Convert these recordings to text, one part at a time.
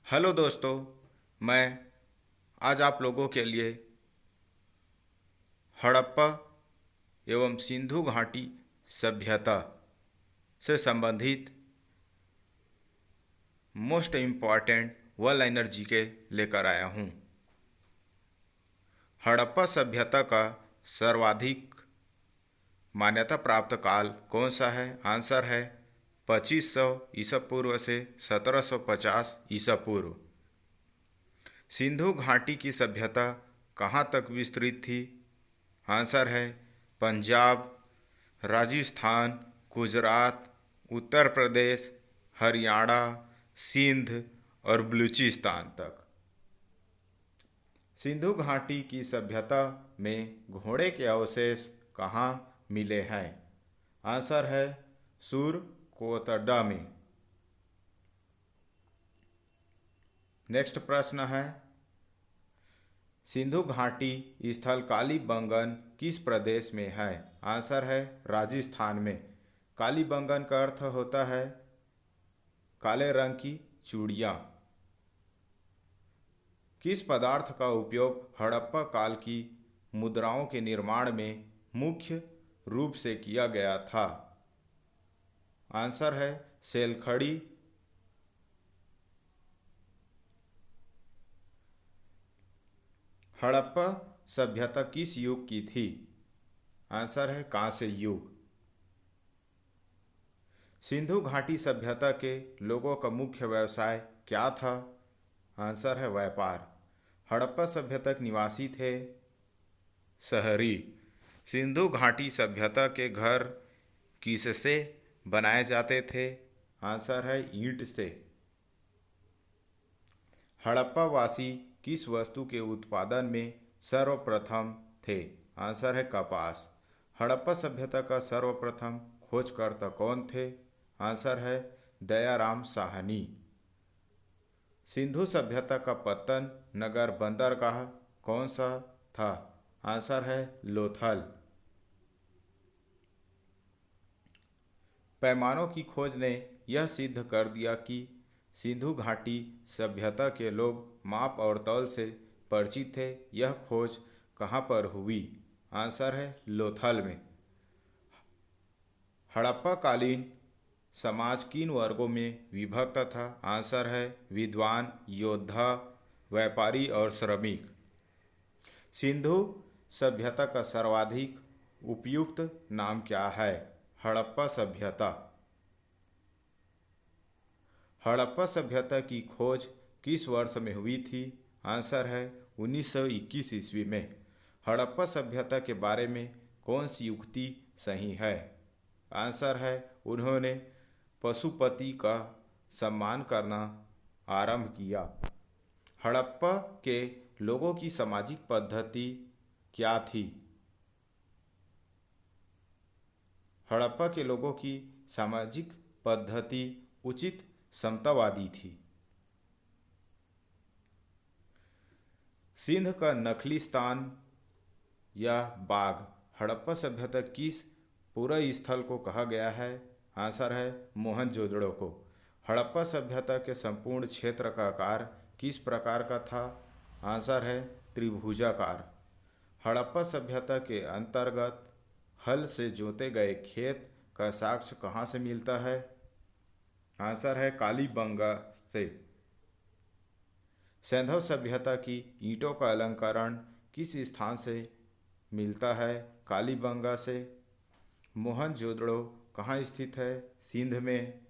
Hello दोस्तों। मैं आज आप लोगों के लिए हड़प्पा एवं सिंधु घाटी सभ्यता से संबंधित most important one liner GK लेकर आया हूँ। हड़प्पा सभ्यता का सर्वाधिक मान्यता प्राप्त काल कौन सा है? आंसर है 2500 ईसा पूर्व से 1750 ईसा पूर्व। सिंधु घाटी की सभ्यता कहाँ तक विस्तृत थी? आंसर है पंजाब, राजस्थान, गुजरात, उत्तर प्रदेश, हरियाणा, सिंध और बलूचिस्तान तक। सिंधु घाटी की सभ्यता में घोड़े के अवशेष कहाँ मिले हैं? आंसर है सुरकोटडा में। नेक्स्ट प्रश्न है, सिंधु घाटी स्थल कालीबंगन किस प्रदेश में है? आंसर है राजस्थान में। कालीबंगन का अर्थ होता है काले रंग की चूड़ियाँ। किस पदार्थ का उपयोग हड़प्पा काल की मुद्राओं के निर्माण में मुख्य रूप से किया गया था? आंसर है सेलखड़ी। हड़प्पा सभ्यता किस युग की थी? आंसर है कांस्य युग। सिंधु घाटी सभ्यता के लोगों का मुख्य व्यवसाय क्या था? आंसर है व्यापार। हड़प्पा सभ्यता के निवासी थे शहरी। सिंधु घाटी सभ्यता के घर किससे बनाए जाते थे? आंसर है ईंट से। हड़प्पा वासी किस वस्तु के उत्पादन में सर्वप्रथम थे? आंसर है कपास। हड़प्पा सभ्यता का सर्वप्रथम खोजकर्ता कौन थे? आंसर है दयाराम साहनी। सिंधु सभ्यता का पतन नगर बंदरगाह कौन सा था? आंसर है लोथल। पैमानों की खोज ने यह सिद्ध कर दिया कि सिंधु घाटी सभ्यता के लोग माप और तौल से परिचित थे। यह खोज कहाँ पर हुई? आंसर है लोथल में। हड़प्पा कालीन समाज किन वर्गों में विभक्त था? आंसर है विद्वान, योद्धा, व्यापारी और श्रमिक। सिंधु सभ्यता का सर्वाधिक उपयुक्त नाम क्या है? हड़प्पा सभ्यता। हड़प्पा सभ्यता की खोज किस वर्ष में हुई थी? आंसर है 1921 ईस्वी में। हड़प्पा सभ्यता के बारे में कौन सी युक्ति सही है? आंसर है उन्होंने पशुपति का सम्मान करना आरंभ किया। हड़प्पा के लोगों की सामाजिक पद्धति क्या थी? हड़प्पा के लोगों की सामाजिक पद्धति उचित समतावादी थी। सिंध का नखलिस्तान या बाघ हड़प्पा सभ्यता किस पूरा स्थल को कहा गया है? आंसर है मोहनजोदड़ो को। हड़प्पा सभ्यता के संपूर्ण क्षेत्र का आकार किस प्रकार का था? आंसर है त्रिभुजाकार। हड़प्पा सभ्यता के अंतर्गत हल से जोते गए खेत का साक्ष्य कहाँ से मिलता है? आंसर है कालीबंगा से। सैंधव सभ्यता की ईंटों का अलंकरण किस स्थान से मिलता है? कालीबंगा से। मोहनजोदड़ो कहाँ स्थित है? सिंध में।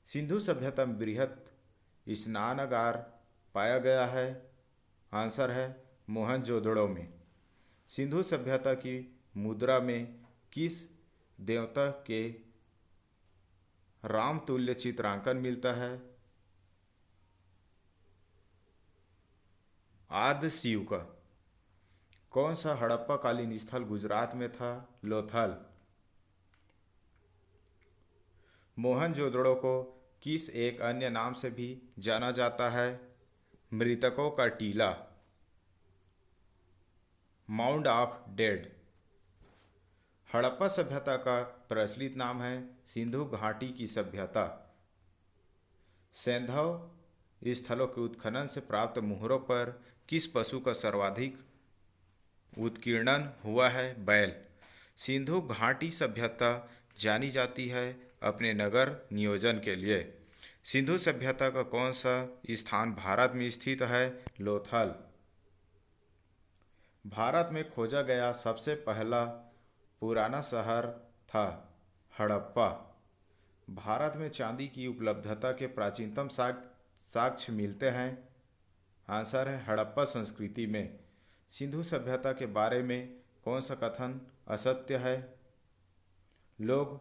सिंधु सभ्यता में बृहत स्नानागार पाया गया है? आंसर है मोहनजोदड़ो में। सिंधु सभ्यता की मुद्रा में किस देवता के रामतुल्य चित्रांकन मिलता है? आदि शिव का। कौन सा हड़प्पा कालीन स्थल गुजरात में था? लोथल। मोहनजोदड़ो को किस एक अन्य नाम से भी जाना जाता है? मृतकों का टीला, माउंड ऑफ डेड। हड़प्पा सभ्यता का प्रचलित नाम है सिंधु घाटी की सभ्यता। सैंधव स्थलों के उत्खनन से प्राप्त मुहरों पर किस पशु का सर्वाधिक उत्कीर्णन हुआ है? बैल। सिंधु घाटी सभ्यता जानी जाती है अपने नगर नियोजन के लिए। सिंधु सभ्यता का कौन सा स्थान भारत में स्थित है? लोथल। भारत में खोजा गया सबसे पहला पुराना शहर था हड़प्पा। भारत में चांदी की उपलब्धता के प्राचीनतम साक्ष्य मिलते हैं। आंसर है हड़प्पा संस्कृति में। सिंधु सभ्यता के बारे में कौन सा कथन असत्य है? लोग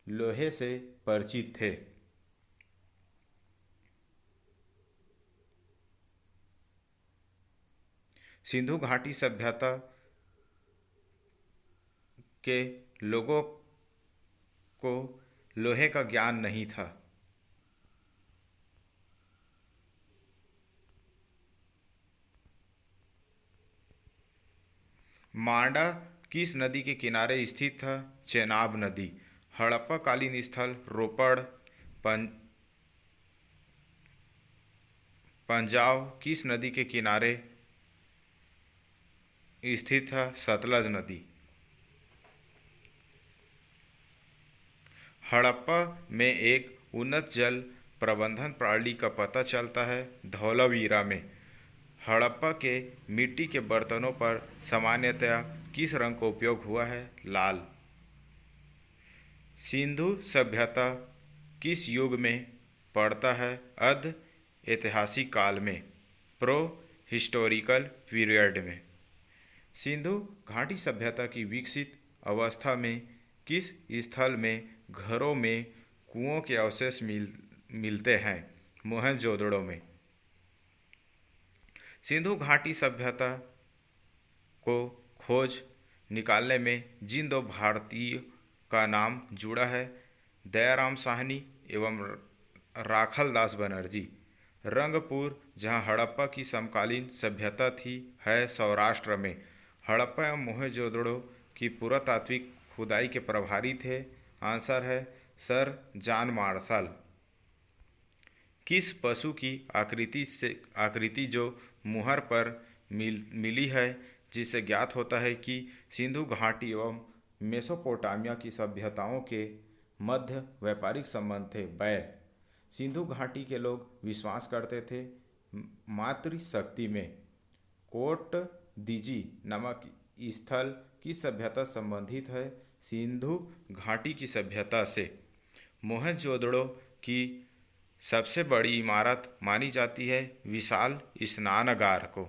लोहे से परिचित थे। सिंधु घाटी सभ्यता के लोगों को लोहे का ज्ञान नहीं था। मांडा किस नदी के किनारे स्थित था? चेनाब नदी। हड़प्पा कालीन स्थल रोपड़ पंजाब किस नदी के किनारे स्थित था? सतलज नदी। हड़प्पा में एक उन्नत जल प्रबंधन प्रणाली का पता चलता है धौलावीरा में। हड़प्पा के मिट्टी के बर्तनों पर सामान्यतया किस रंग का उपयोग हुआ है? लाल। सिंधु सभ्यता किस युग में पड़ता है? अर्ध ऐतिहासिक काल में, प्रो हिस्टोरिकल पीरियड में। सिंधु घाटी सभ्यता की विकसित अवस्था में किस स्थल में घरों में कुओं के अवशेष मिलते हैं? मोहनजोदड़ो में। सिंधु घाटी सभ्यता को खोज निकालने में जिन दो भारतीय का नाम जुड़ा है, दयाराम साहनी एवं राखल दास बनर्जी। रंगपुर, जहां हड़प्पा की समकालीन सभ्यता थी, है सौराष्ट्र में। हड़प्पा एवं मोहनजोदड़ो की पुरातात्विक खुदाई के प्रभारी थे। आंसर है सर जॉन मार्शल। किस पशु की आकृति जो मुहर पर मिली है, जिससे ज्ञात होता है कि सिंधु घाटी एवं मेसोपोटामिया की सभ्यताओं के मध्य व्यापारिक संबंध थे? बैल। सिंधु घाटी के लोग विश्वास करते थे मातृशक्ति में। कोट दीजी नामक स्थल की सभ्यता संबंधित है? सिंधु घाटी की सभ्यता से। मोहनजोदड़ो की सबसे बड़ी इमारत मानी जाती है विशाल स्नानागार को।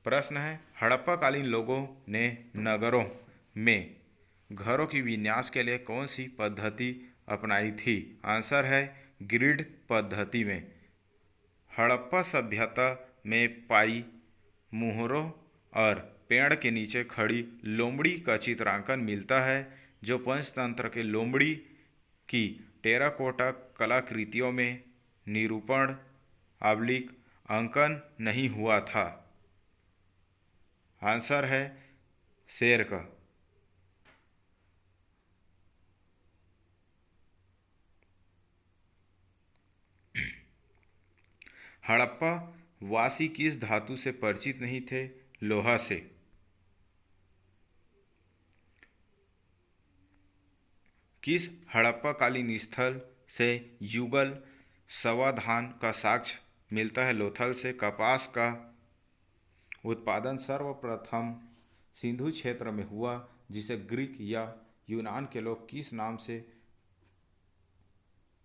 प्रश्न है हड़प्पा कालीन लोगों ने नगरों में घरों की विन्यास के लिए कौन सी पद्धति अपनाई थी? आंसर है ग्रिड पद्धति में। हड़प्पा सभ्यता में पाई मुहरों और पेड़ के नीचे खड़ी लोमड़ी का चित्रांकन मिलता है, जो पंचतंत्र के लोमड़ी की टेराकोटा कलाकृतियों में निरूपण अंकन नहीं हुआ था। आंसर है शेर का। हड़प्पा वासी किस धातु से परिचित नहीं थे? लोहा से। किस हड़प्पा कालीन स्थल से युगल संवर्धन का साक्ष्य मिलता है? लोथल से। कपास का उत्पादन सर्वप्रथम सिंधु क्षेत्र में हुआ, जिसे ग्रीक या यूनान के लोग किस नाम से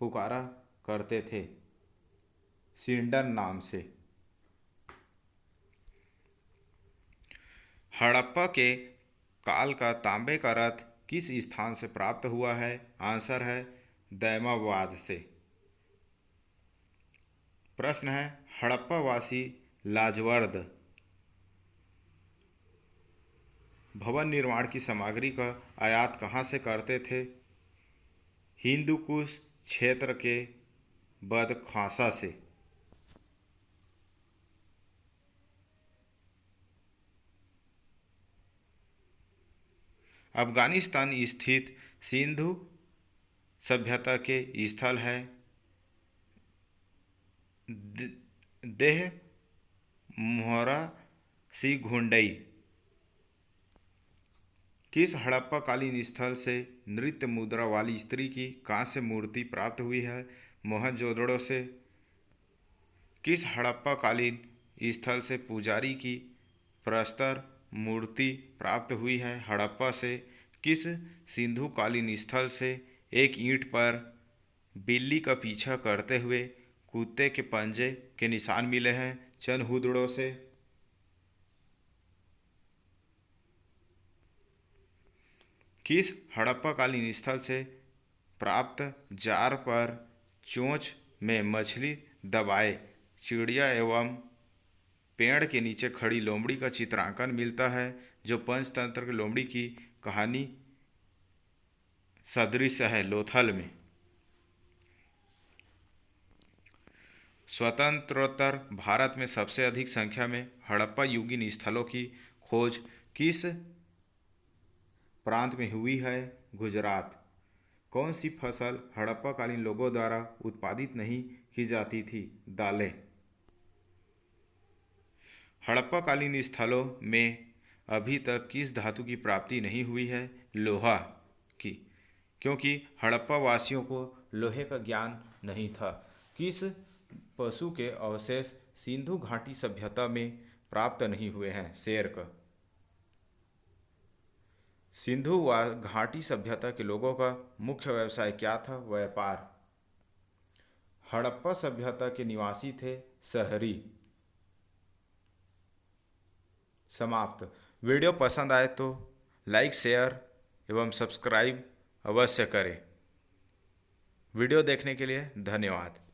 पुकारा करते थे? सिंडन नाम से। हड़प्पा के काल का तांबे का रथ किस स्थान से प्राप्त हुआ है? आंसर है दैमाबाद से। प्रश्न है हड़प्पा वासी लाजवर्द भवन निर्माण की सामग्री का आयात कहाँ से करते थे? हिंदूकुश क्षेत्र के बदख्वासा से। अफगानिस्तान स्थित सिंधु सभ्यता के स्थल है देह मोहरा सी घुंडई। किस हड़प्पाकालीन स्थल से नृत्य मुद्रा वाली स्त्री की कांस्य मूर्ति प्राप्त हुई है? मोहनजोदड़ो से। किस हड़प्पाकालीन स्थल से पुजारी की प्रस्तर मूर्ति प्राप्त हुई है? हड़प्पा से। किस सिंधु कालीन स्थल से एक ईंट पर बिल्ली का पीछा करते हुए कुत्ते के पंजे के निशान मिले हैं? चनहुदड़ो से। किस हड़प्पाकालीन स्थल से प्राप्त जार पर चोंच में मछली दबाए चिड़िया एवं पेड़ के नीचे खड़ी लोमड़ी का चित्रांकन मिलता है, जो पंचतंत्र की लोमड़ी की कहानी सदृश है? लोथल में। स्वतंत्रोत्तर भारत में सबसे अधिक संख्या में हड़प्पा युगीन स्थलों की खोज किस प्रांत में हुई है? गुजरात। कौन सी फसल हड़प्पाकालीन लोगों द्वारा उत्पादित नहीं की जाती थी? दालें। हड़प्पाकालीन स्थलों में अभी तक किस धातु की प्राप्ति नहीं हुई है? लोहा की, क्योंकि हड़प्पा वासियों को लोहे का ज्ञान नहीं था। किस पशु के अवशेष सिंधु घाटी सभ्यता में प्राप्त नहीं हुए हैं? शेर का। सिंधु घाटी सभ्यता के लोगों का मुख्य व्यवसाय क्या था? व्यापार। हड़प्पा सभ्यता के निवासी थे शहरी। समाप्त। वीडियो पसंद आए तो लाइक, शेयर एवं सब्सक्राइब अवश्य करें। वीडियो देखने के लिए धन्यवाद।